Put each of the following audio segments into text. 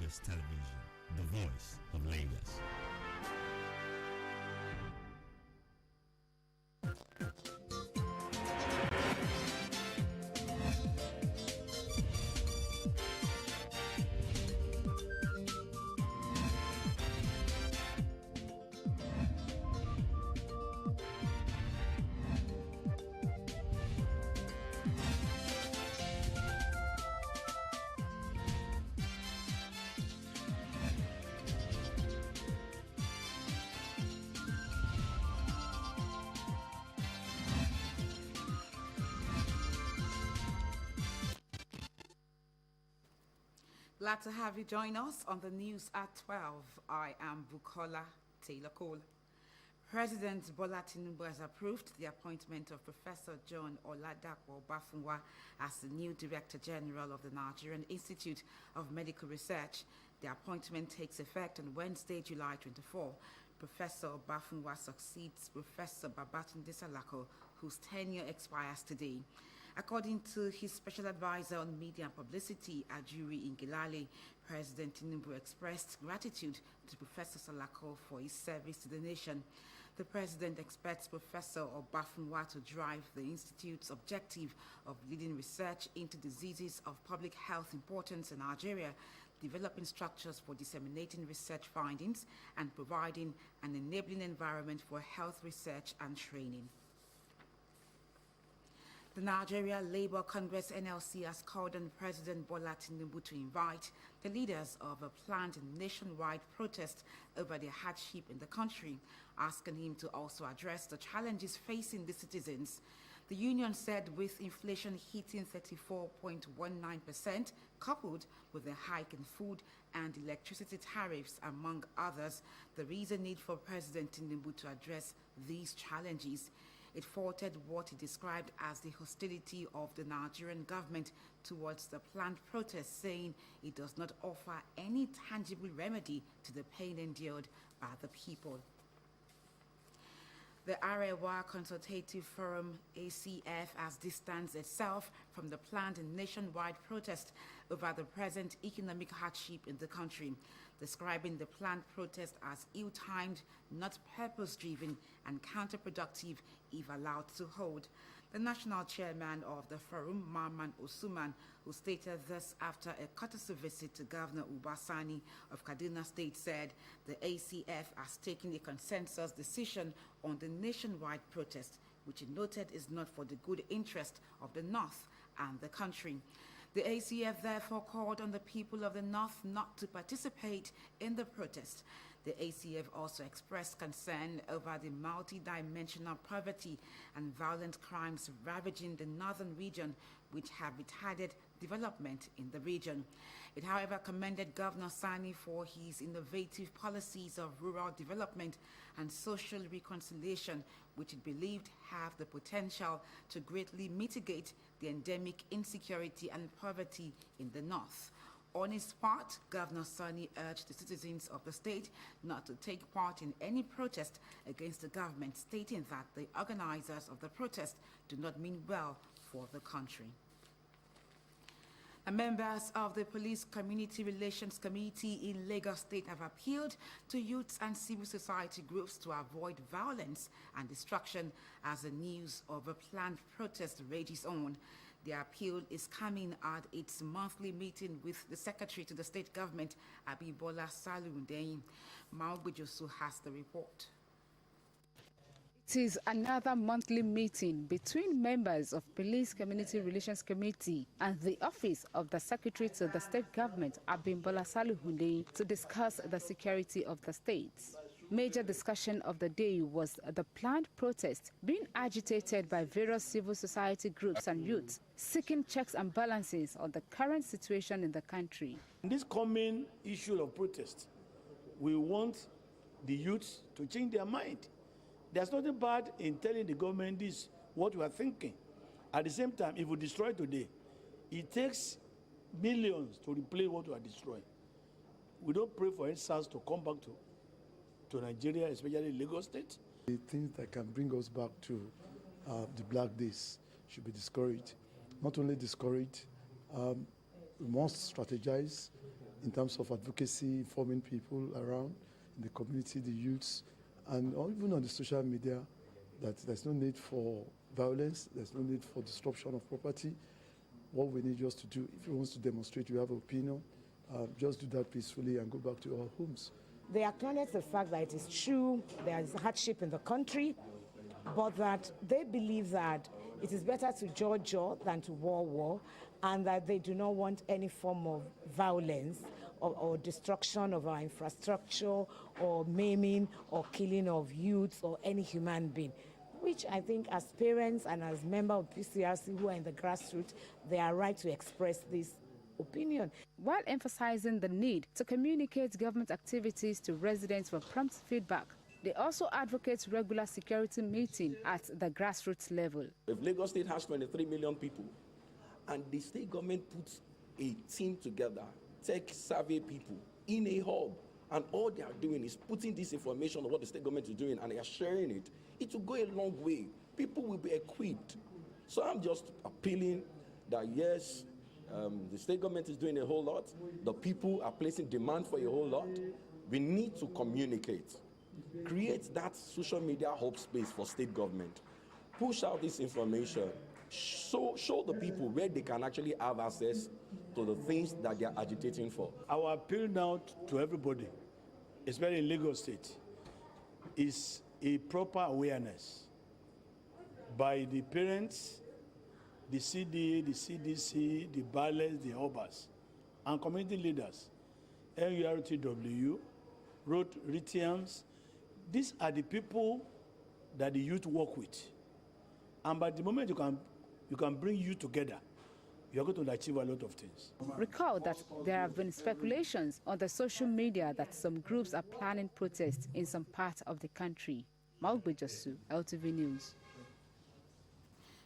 Lagos Television, the voice of Lagos. Glad to have you join us on the news at 12. I am Bukola Taylor Cole. President Bola Tinubu has approved the appointment of Professor John Oladapo Bafunwa as the new Director General of the Nigerian Institute of Medical Research. The appointment takes effect on Wednesday, July 24. Professor Bafunwa succeeds Professor Babatunde Salako, whose tenure expires today. According to his special advisor on media and publicity, Ajuri Ingilale, President Tinubu expressed gratitude to Professor Salako for his service to the nation. The president expects Professor Bafunwa to drive the institute's objective of leading research into diseases of public health importance in Nigeria, developing structures for disseminating research findings, and providing an enabling environment for health research and training. The Nigeria Labour Congress NLC has called on President Bola Tinubu to invite the leaders of a planned nationwide protest over the hardship in the country, asking him to also address the challenges facing the citizens. The union said with inflation hitting 34.19%, coupled with a hike in food and electricity tariffs, among others, there is a need for President Tinubu to address these challenges. It faulted what he described as the hostility of the Nigerian government towards the planned protest, saying it does not offer any tangible remedy to the pain endured by the people. The Arewa Consultative Forum, ACF, has distanced itself from the planned nationwide protest over the present economic hardship in the country, describing the planned protest as ill-timed, not purpose-driven, and counterproductive if allowed to hold. The national chairman of the forum, Marman Osuman, who stated this after a courtesy visit to Governor Ubasani of Kaduna State, said the ACF has taken a consensus decision on the nationwide protest, which he noted is not for the good interest of the North and the country. The ACF therefore called on the people of the North not to participate in the protest. The ACF also expressed concern over the multi-dimensional poverty and violent crimes ravaging the northern region, which have retarded development in the region. It, however, commended Governor Sani for his innovative policies of rural development and social reconciliation, which it believed have the potential to greatly mitigate the endemic insecurity and poverty in the north. On his part, Governor Sani urged the citizens of the state not to take part in any protest against the government, stating that the organizers of the protest do not mean well for the country. Members of the Police Community Relations Committee in Lagos State have appealed to youths and civil society groups to avoid violence and destruction as the news of a planned protest rages on. The appeal is coming at its monthly meeting with the Secretary to the State Government, Abibola Salundein. Maobujosu has the report. It is another monthly meeting between members of Police Community Relations Committee and the Office of the Secretary to the State Government, Abimbola Salihunde, to discuss the security of the state. Major discussion of the day was the planned protest being agitated by various civil society groups and youths seeking checks and balances on the current situation in the country. In this coming issue of protest, we want the youths to change their mind. There's nothing bad in telling the government this, what we are thinking. At the same time, if we destroy today, it takes millions to replace what we are destroying. We don't pray for SARS to come back to Nigeria, especially Lagos State. The things that can bring us back to the black days should be discouraged. Not only discouraged, we must strategize in terms of advocacy, informing people around in the community, the youths, and even on the social media, that there's no need for violence, there's no need for disruption of property. What we need just to do, if you want to demonstrate you have an opinion, just do that peacefully and go back to our homes. They acknowledge the fact that it is true there is hardship in the country, but that they believe that it is better to jaw than to war, and that they do not want any form of violence or destruction of our infrastructure or maiming or killing of youths or any human being, which I think as parents and as members of PCRC who are in the grassroots, they are right to express this opinion. While emphasizing the need to communicate government activities to residents for prompt feedback, they also advocate regular security meetings at the grassroots level. If Lagos State has 23 million people and the state government puts a team together, tech-savvy people, in a hub, and all they are doing is putting this information on what the state government is doing and they are sharing it, it will go a long way. People will be equipped. So I'm just appealing that yes, the state government is doing a whole lot. The people are placing demand for a whole lot. We need to communicate. Create that social media hub space for state government. Push out this information. Show the people where they can actually have access to the things that they are agitating for. Our appeal now to everybody, especially in Lagos State, is a proper awareness by the parents, the CDA, the CDC, the BALES, the OBAS, and community leaders, NURTW, Rotarians. These are the people that the youth work with. And by the moment you can bring youth together, you're going to achieve a lot of things. Recall that there have been speculations on the social media that some groups are planning protests in some parts of the country. Maugbe Josu, LTV News.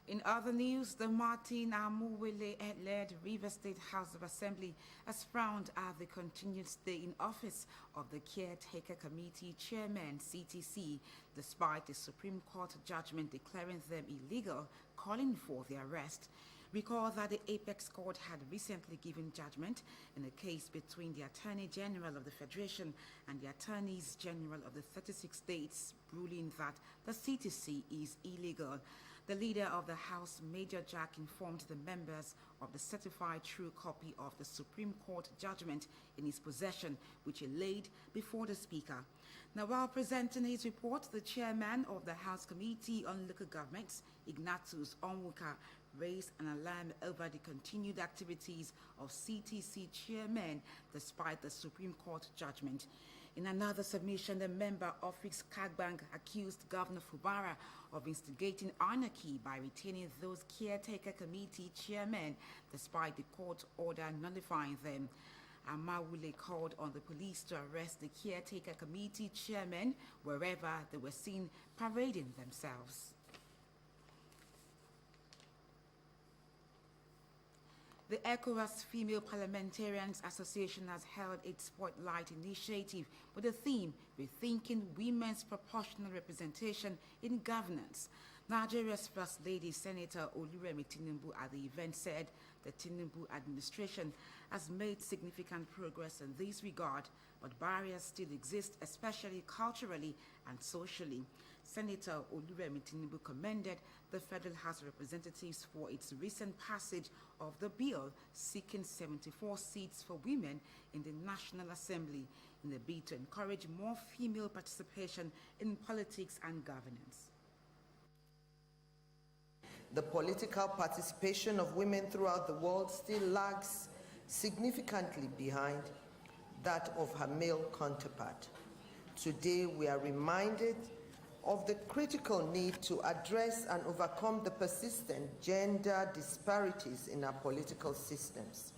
In other news, the Martin Amuwele-led River State House of Assembly has frowned at the continued stay in office of the Caretaker Committee Chairman, CTC, despite the Supreme Court judgment declaring them illegal, calling for their arrest. Recall that the Apex Court had recently given judgment in a case between the Attorney General of the Federation and the Attorneys General of the 36 states, ruling that the CTC is illegal. The leader of the House, Major Jack, informed the members of the certified true copy of the Supreme Court judgment in his possession, which he laid before the Speaker. Now, while presenting his report, the chairman of the House Committee on Local Governments, Ignatius Onwuka, raised an alarm over the continued activities of CTC chairmen despite the Supreme Court judgment. In another submission, a member of Fix Kagbang accused Governor Fubara of instigating anarchy by retaining those caretaker committee chairmen despite the court order nullifying them. Amawule called on the police to arrest the caretaker committee chairmen wherever they were seen parading themselves. The ECOWAS Female Parliamentarians Association has held its Spotlight Initiative with the theme, Rethinking Women's Proportional Representation in Governance. Nigeria's First Lady, Senator Oluremi Tinubu, at the event said the Tinubu administration has made significant progress in this regard, but barriers still exist, especially culturally and socially. Senator Oluremi Tinubu commended the Federal House of Representatives for its recent passage of the bill seeking 74 seats for women in the National Assembly in a bid to encourage more female participation in politics and governance. The political participation of women throughout the world still lags significantly behind that of her male counterpart. Today, we are reminded of the critical need to address and overcome the persistent gender disparities in our political systems.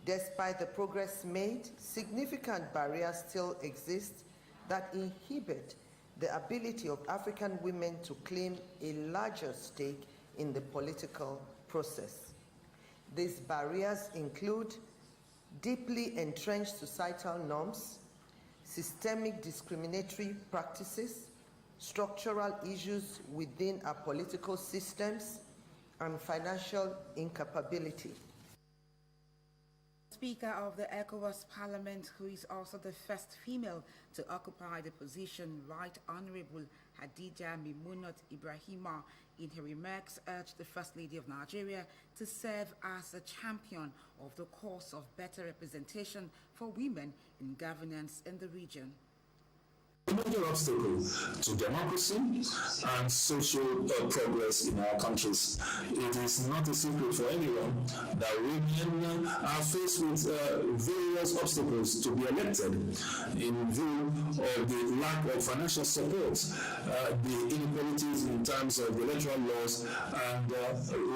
Despite the progress made, significant barriers still exist that inhibit the ability of African women to claim a larger stake in the political process. These barriers include deeply entrenched societal norms, systemic discriminatory practices, structural issues within our political systems, and financial incapability. Speaker of the ECOWAS Parliament, who is also the first female to occupy the position, Right Honorable Hadija Mimunot Ibrahima, in her remarks urged the First Lady of Nigeria to serve as a champion of the cause of better representation for women in governance in the region. A major obstacle to democracy and social progress in our countries. It is not a secret for anyone that women are faced with various obstacles to be elected in view of the lack of financial support, the inequalities in terms of the electoral laws, and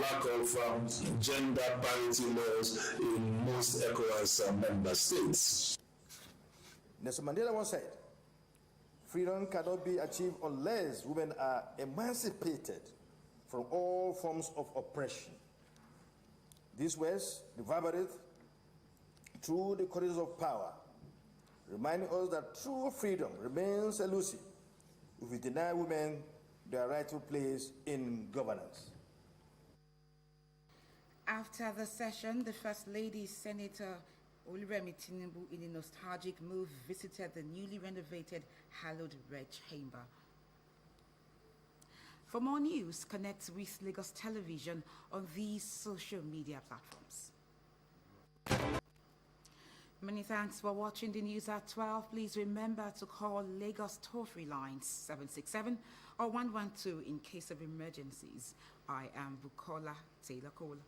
lack of gender parity laws in most ECOWAS member states. Nelson Mandela once said, "Freedom cannot be achieved unless women are emancipated from all forms of oppression." These words reverberate through the corridors of power, reminding us that true freedom remains elusive if we deny women their rightful place in governance. After the session, the First Lady, Senator Oluremi Tinubu, in a nostalgic move, visited the newly renovated hallowed Red Chamber. For more news, connect with Lagos Television on these social media platforms. Many thanks for watching the news at 12. Please remember to call Lagos toll-free lines 767 or 112 in case of emergencies. I am Bukola Taylor Cole.